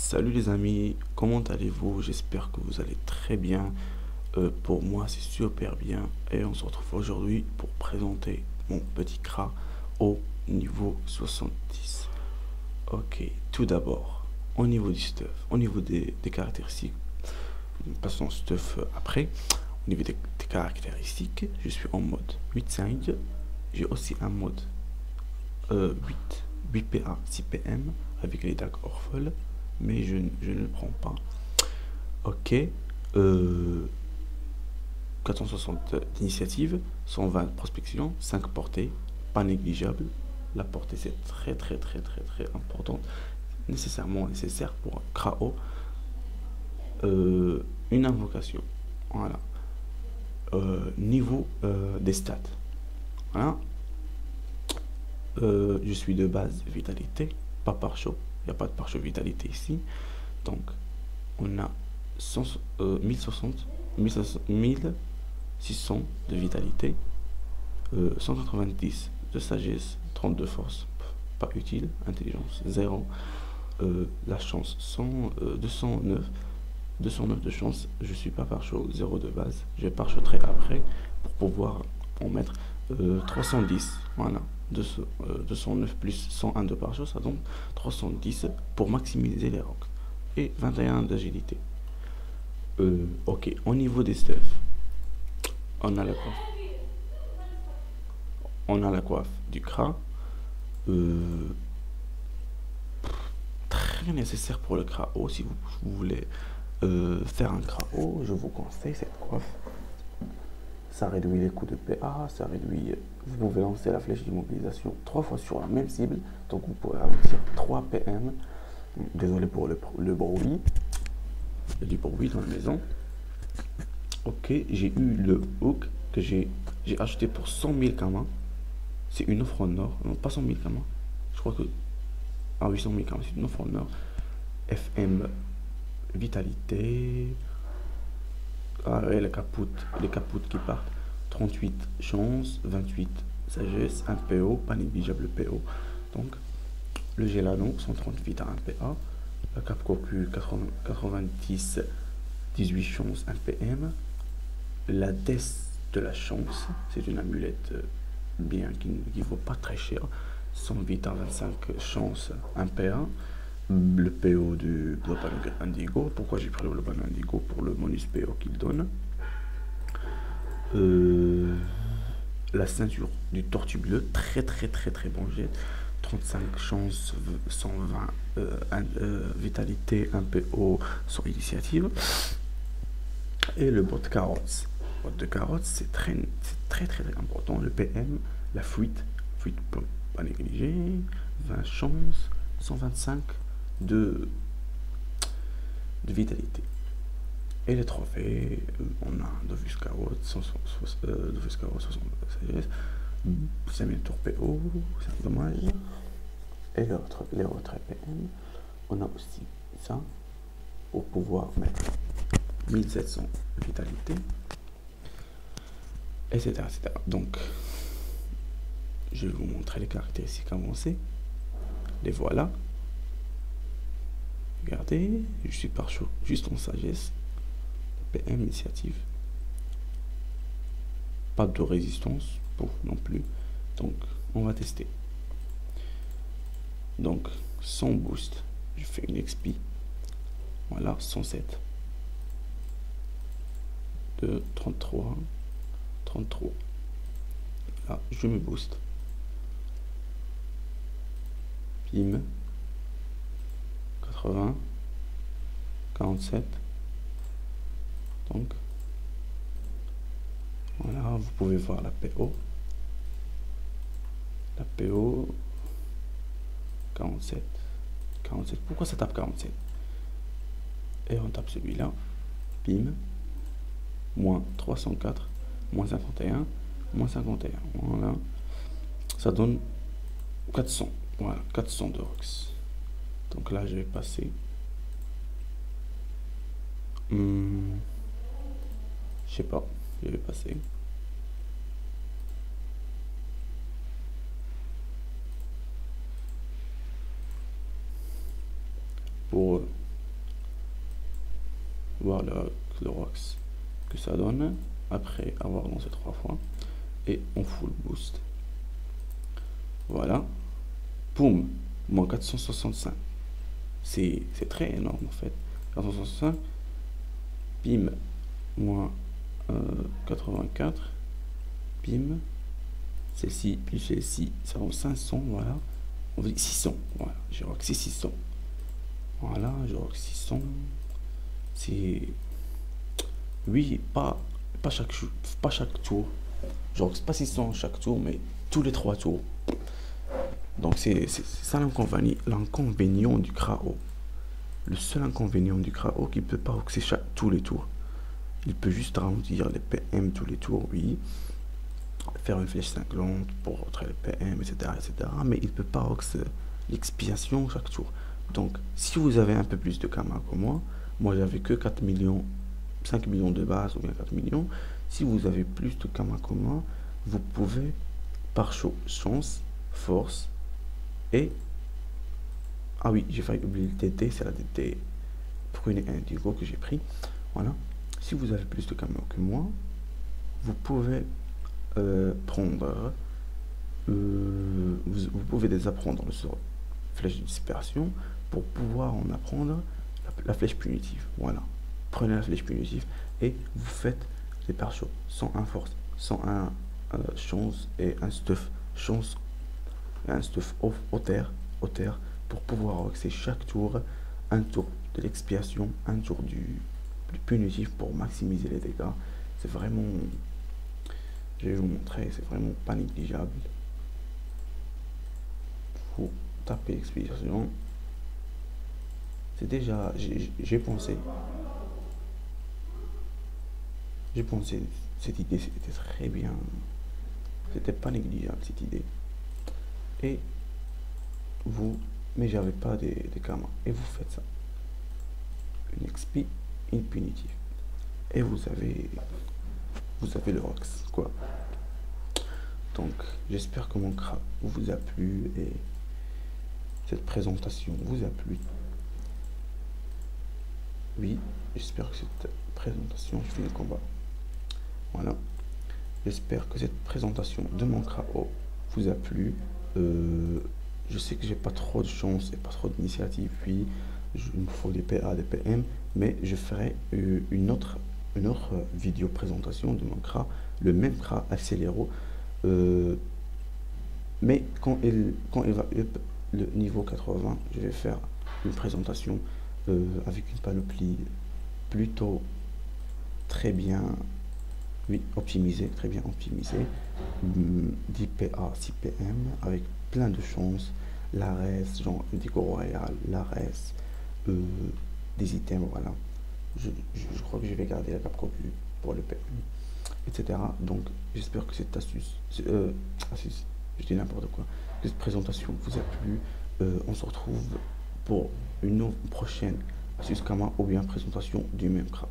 Salut les amis, comment allez-vous? J'espère que vous allez très bien. Pour moi, c'est super bien. Et on se retrouve aujourd'hui pour présenter mon petit CRA au niveau 70. Ok, tout d'abord, au niveau du stuff, au niveau des caractéristiques, passons au stuff après. Au niveau des caractéristiques, je suis en mode 8.5. J'ai aussi un mode 8PA 6PM avec les DAC Orphle, mais je ne le prends pas. Ok, 460 d'initiative, 120 prospection, 5 portées, pas négligeable. La portée c'est très importante, nécessairement nécessaire pour un KO. Une invocation, voilà. Niveau des stats, voilà. Je suis de base vitalité, pas par chaud, il n'y a pas de par chaud vitalité ici. Donc on a 1060, 1600 de vitalité, 190 de sagesse, 30 de force, pas utile, intelligence 0, la chance 209 de chance. Je suis pas par chaud, 0 de base, je vais par très après pour pouvoir en mettre 310, voilà. 209 plus 101 de par chaud, ça donne 310 pour maximiser les rocks, et 21 d'agilité. Ok, au niveau des stuff, on a la coiffe, du CRA, très nécessaire pour le CRAO. Si vous voulez faire un CRAO, je vous conseille cette coiffe. Ça réduit les coûts de PA, ça réduit. Vous pouvez lancer la flèche d'immobilisation 3 fois sur la même cible, donc vous pourrez ralentir 3 PM. Désolé pour le bruit, il y a du bruit dans la maison. Ok, j'ai eu le hook que j'ai acheté pour 100 000 kamas. C'est une offre en or, non pas 100 000 kamas, je crois que. Ah, 800 000 kamas, c'est une offre en or. FM vitalité. Ah ouais, les capoutes qui partent. 38 chance, 28 sagesse, 1 PO, pas négligeable PO. Donc, le Gélano, 138 à 1 PA. La Cap Cocu, 90, 18 chance, 1 PM. La Death de la chance, c'est une amulette bien qui ne vaut pas très cher. 108 à 25 chance, 1 PA. Le PO du Global Indigo. Pourquoi j'ai pris le Global Indigo? Pour le bonus PO qu'il donne. La ceinture du Tortue Bleu, très bon jet. 35 chances, 120 vitalité, 1 PO sur initiative. Et le bot carottes. Le bot de carottes, c'est très important. Le PM, la fuite pas négliger. 20 chances, 125 de vitalité. Et les trophées, on a Dofus Carotte, Dofus Carotte 60 sagesse, 5000 tours PO, c'est dommage. Et les retraits PM, on a aussi ça pour pouvoir mettre 1700 vitalité, etc. Donc, je vais vous montrer les caractéristiques avancées. Les voilà. Regardez, je suis par chaud, juste en sagesse. PM initiative. Pas de résistance pour non plus. Donc, on va tester. Donc, sans boost, je fais une XP. Voilà, 107. De 33. Là, je me booste. Pim. 80. 47. Donc, voilà, vous pouvez voir la PO. La PO 47. Pourquoi ça tape 47? Et on tape celui-là. Pim. Moins 304. Moins 51. Moins 51. Voilà. Ça donne 400. Voilà, 400 de Rox. Donc là, je vais passer. Je sais pas, je vais passer. Pour voir le ROX que ça donne après avoir lancé 3 fois. Et on full boost. Voilà. Boum, moins 465. C'est très énorme en fait. 465. Bim, moins 84. Bim. Celle-ci plus celle-ci, ça vaut 500. Voilà. On dit 600. Voilà. J'ai roxé 600. Voilà. J'ai roxé 600. C'est. Oui, pas chaque tour. Genre, c'est pas 600 chaque tour, mais tous les 3 tours. Donc, c'est ça l'inconvénient du CRAO. Le seul inconvénient du CRAO qu'il ne peut pas roxer tous les tours. Il peut juste ralentir les PM tous les tours, oui. Faire une flèche cinglante pour rentrer les PM, etc., etc. Mais il ne peut pas roxer l'expiation chaque tour. Donc, si vous avez un peu plus de Kama que moi j'avais que 4 millions, 5 millions de base ou bien 4 millions. Si vous avez plus de Kama que moi, vous pouvez, par chance, force et... Ah oui, j'ai failli oublier le TT, c'est la TT Prune et Indigo que j'ai pris. Voilà. Si vous avez plus de Kama que moi, vous pouvez prendre... vous pouvez désapprendre le sort flèche de dispersion pour pouvoir en apprendre la flèche punitive. Voilà. Prenez la flèche punitive et vous faites les pare-chocs sans un force, sans un chance et un stuff chance et un stuff au terre pour pouvoir roxer chaque tour un tour de l'expiation, un tour du punitif pour maximiser les dégâts. C'est vraiment, je vais vous montrer, c'est vraiment pas négligeable. Faut taper expiation. C'est déjà, j'ai pensé, cette idée c'était très bien, c'était pas négligeable cette idée. Et vous, mais j'avais pas des Kama. Et vous faites ça, une expi, une punitive, et vous avez le Rox, quoi. Donc j'espère que mon crabe vous a plu et cette présentation vous a plu. Oui, j'espère que cette présentation, je finis le combat. Voilà. J'espère que cette présentation de mon CRAO vous a plu. Je sais que j'ai pas trop de chance et pas trop d'initiative, puis il me faut des PA, des PM, mais je ferai une autre vidéo présentation de mon CRA, le même CRA Accélero. Mais quand il va up le niveau 80, je vais faire une présentation avec une panoplie plutôt très bien optimisée, très bien optimisée, 10 PA, 6 PM, avec plein de chances, l'ARES, genre Indigo Royal, l'ARES, des items, voilà. Je crois que je vais garder la cape coupure pour le PM, etc. Donc j'espère que cette astuce, je dis n'importe quoi, que cette présentation vous a plu. On se retrouve pour une prochaine astuce Kama ou bien présentation du même CRA.